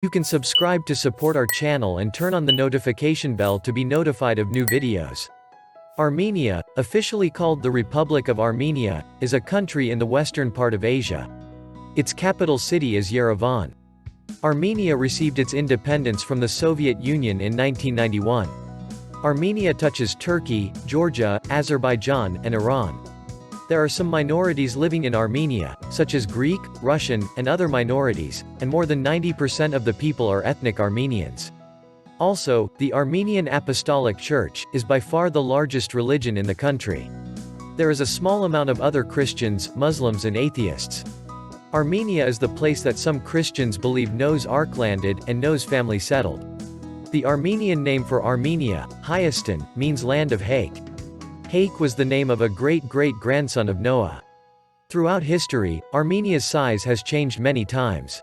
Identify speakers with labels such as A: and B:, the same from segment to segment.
A: You can subscribe to support our channel and turn on the notification bell to be notified of new videos. Armenia, officially called the Republic of Armenia, is a country in the western part of Asia. Its capital city is Yerevan. Armenia received its independence from the Soviet Union in 1991. Armenia touches Turkey, Georgia, Azerbaijan, and Iran. There are some minorities living in Armenia, such as Greek, Russian, and other minorities, and more than 90% of the people are ethnic Armenians. Also, the Armenian Apostolic Church is by far the largest religion in the country. There is a small amount of other Christians, Muslims, and atheists. Armenia is the place that some Christians believe Noah's Ark landed and Noah's family settled. The Armenian name for Armenia, Hayastan, means Land of Haik. Haik was the name of a great-great-grandson of Noah. Throughout history, Armenia's size has changed many times.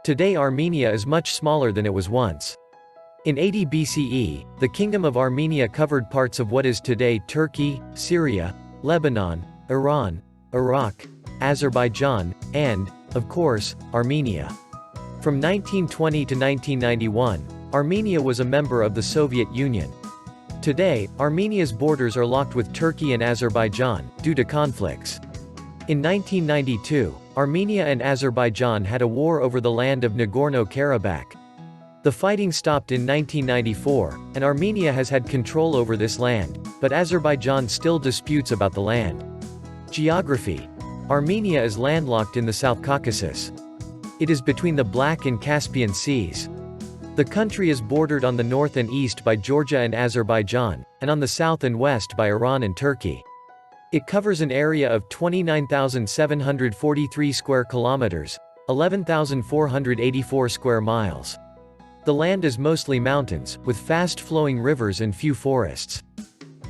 A: Today Armenia is much smaller than it was once. In 80 BCE, the Kingdom of Armenia covered parts of what is today Turkey, Syria, Lebanon, Iran, Iraq, Azerbaijan, and, of course, Armenia. From 1920 to 1991, Armenia was a member of the Soviet Union. Today, Armenia's borders are locked with Turkey and Azerbaijan, due to conflicts. In 1992, Armenia and Azerbaijan had a war over the land of Nagorno-Karabakh. The fighting stopped in 1994, and Armenia has had control over this land, but Azerbaijan still disputes about the land. Geography. Armenia is landlocked in the South Caucasus. It is between the Black and Caspian Seas. The country is bordered on the north and east by Georgia and Azerbaijan, and on the south and west by Iran and Turkey. It covers an area of 29,743 square kilometers, 11,484 square miles. The land is mostly mountains, with fast-flowing rivers and few forests.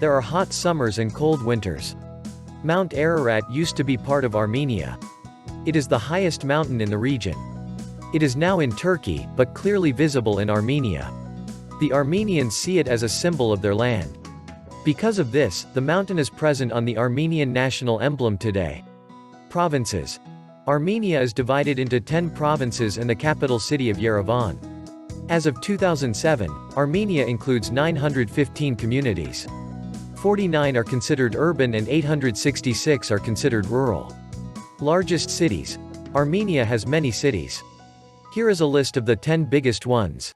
A: There are hot summers and cold winters. Mount Ararat used to be part of Armenia. It is the highest mountain in the region. It is now in Turkey, but clearly visible in Armenia. The Armenians see it as a symbol of their land. Because of this, the mountain is present on the Armenian national emblem today. Provinces. Armenia is divided into 10 provinces and the capital city of Yerevan. As of 2007, Armenia includes 915 communities. 49 are considered urban and 866 are considered rural. Largest cities. Armenia has many cities. Here is a list of the 10 biggest ones.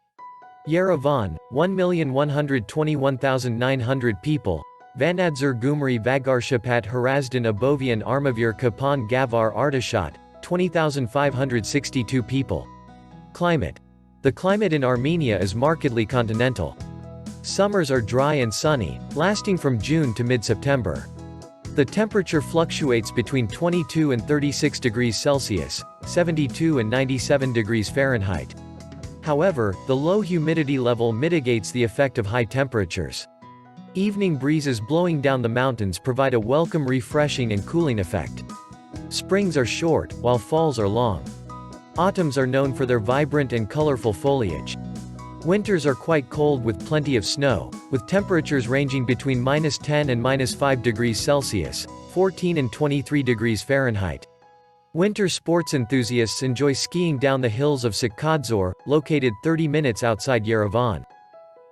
A: Yerevan, 1,121,900 people. Vanadzor Gumri Vagarshapat Harazdan Abovian Armavir Kapan Gavar Artashat, 20,562 people. Climate. The climate in Armenia is markedly continental. Summers are dry and sunny, lasting from June to mid-September. The temperature fluctuates between 22 and 36 degrees Celsius, 72 and 97 degrees Fahrenheit. However, the low humidity level mitigates the effect of high temperatures. Evening breezes blowing down the mountains provide a welcome refreshing and cooling effect. Springs are short, while falls are long. Autumns are known for their vibrant and colorful foliage. Winters are quite cold with plenty of snow, with temperatures ranging between -10 and -5 degrees Celsius, 14 and 23 degrees Fahrenheit. Winter sports enthusiasts enjoy skiing down the hills of Sakadzor, located 30 minutes outside Yerevan.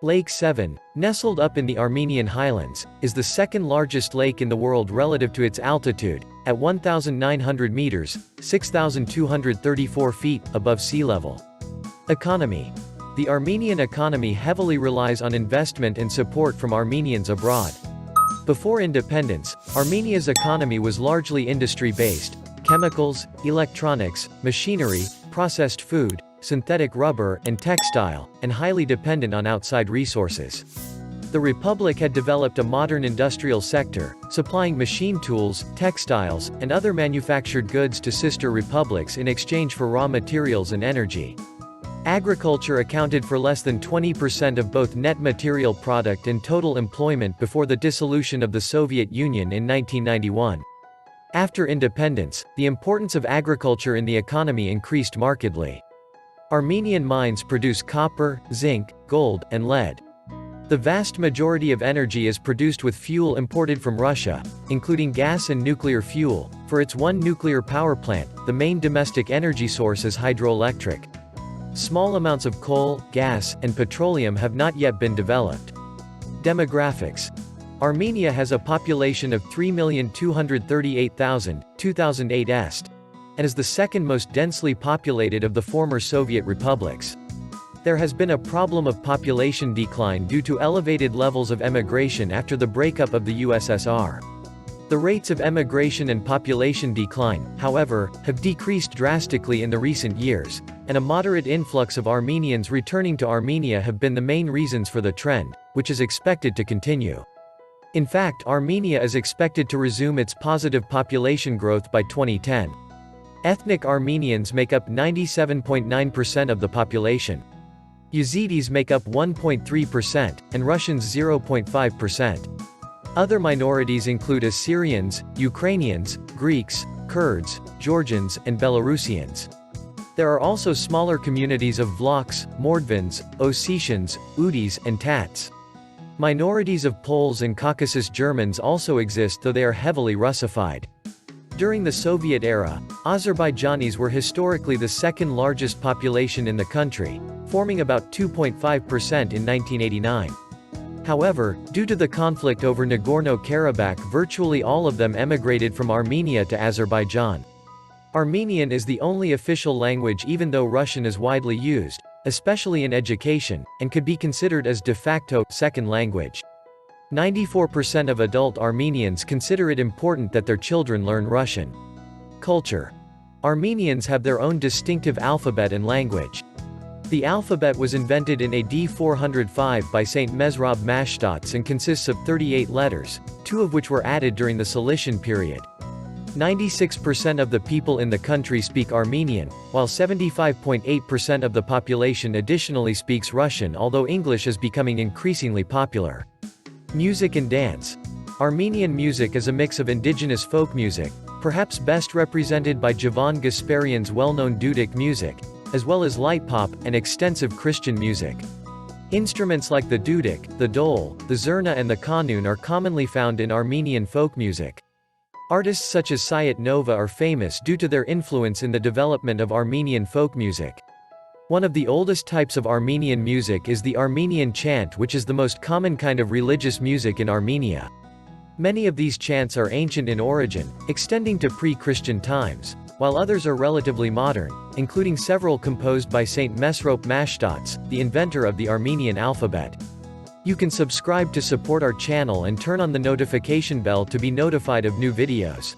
A: Lake Sevan, nestled up in the Armenian highlands, is the second largest lake in the world relative to its altitude, at 1,900 meters, 6,234 feet, above sea level. Economy. The Armenian economy heavily relies on investment and support from Armenians abroad. Before independence, Armenia's economy was largely industry-based: chemicals, electronics, machinery, processed food, synthetic rubber, and textile, and highly dependent on outside resources. The Republic had developed a modern industrial sector, supplying machine tools, textiles, and other manufactured goods to sister republics in exchange for raw materials and energy. Agriculture accounted for less than 20% of both net material product and total employment before the dissolution of the Soviet Union in 1991. After independence, the importance of agriculture in the economy increased markedly. Armenian mines produce copper, zinc, gold, and lead. The vast majority of energy is produced with fuel imported from Russia, including gas and nuclear fuel. For its one nuclear power plant, the main domestic energy source is hydroelectric. Small amounts of coal, gas, and petroleum have not yet been developed. Demographics. Armenia has a population of 3,238,000, 2008 est, and is the second most densely populated of the former Soviet republics. There has been a problem of population decline due to elevated levels of emigration after the breakup of the USSR. The rates of emigration and population decline, however, have decreased drastically in the recent years, and a moderate influx of Armenians returning to Armenia have been the main reasons for the trend, which is expected to continue. In fact, Armenia is expected to resume its positive population growth by 2010. Ethnic Armenians make up 97.9% of the population. Yazidis make up 1.3%, and Russians 0.5%. Other minorities include Assyrians, Ukrainians, Greeks, Kurds, Georgians, and Belarusians. There are also smaller communities of Vlachs, Mordvins, Ossetians, Udis, and Tats. Minorities of Poles and Caucasus Germans also exist, though they are heavily Russified. During the Soviet era, Azerbaijanis were historically the second largest population in the country, forming about 2.5% in 1989. However, due to the conflict over Nagorno-Karabakh, virtually all of them emigrated from Armenia to Azerbaijan. Armenian is the only official language, even though Russian is widely used, especially in education, and could be considered as de facto second language. 94% of adult Armenians consider it important that their children learn Russian. Culture. Armenians have their own distinctive alphabet and language. The alphabet was invented in AD 405 by Saint Mesrab Mashtots and consists of 38 letters, 2 of which were added during the Cilician period. 96% of the people in the country speak Armenian, while 75.8% of the population additionally speaks Russian, although English is becoming increasingly popular. Music and dance. Armenian music is a mix of indigenous folk music, perhaps best represented by Javan Gasparian's well-known Dudic music, as well as light pop, and extensive Christian music. Instruments like the dudik, the dol, the zurna and the kanun are commonly found in Armenian folk music. Artists such as Sayat Nova are famous due to their influence in the development of Armenian folk music. One of the oldest types of Armenian music is the Armenian Chant, which is the most common kind of religious music in Armenia. Many of these chants are ancient in origin, extending to pre-Christian times, while others are relatively modern, including several composed by Saint Mesrop Mashtots, the inventor of the Armenian alphabet. You can subscribe to support our channel and turn on the notification bell to be notified of new videos.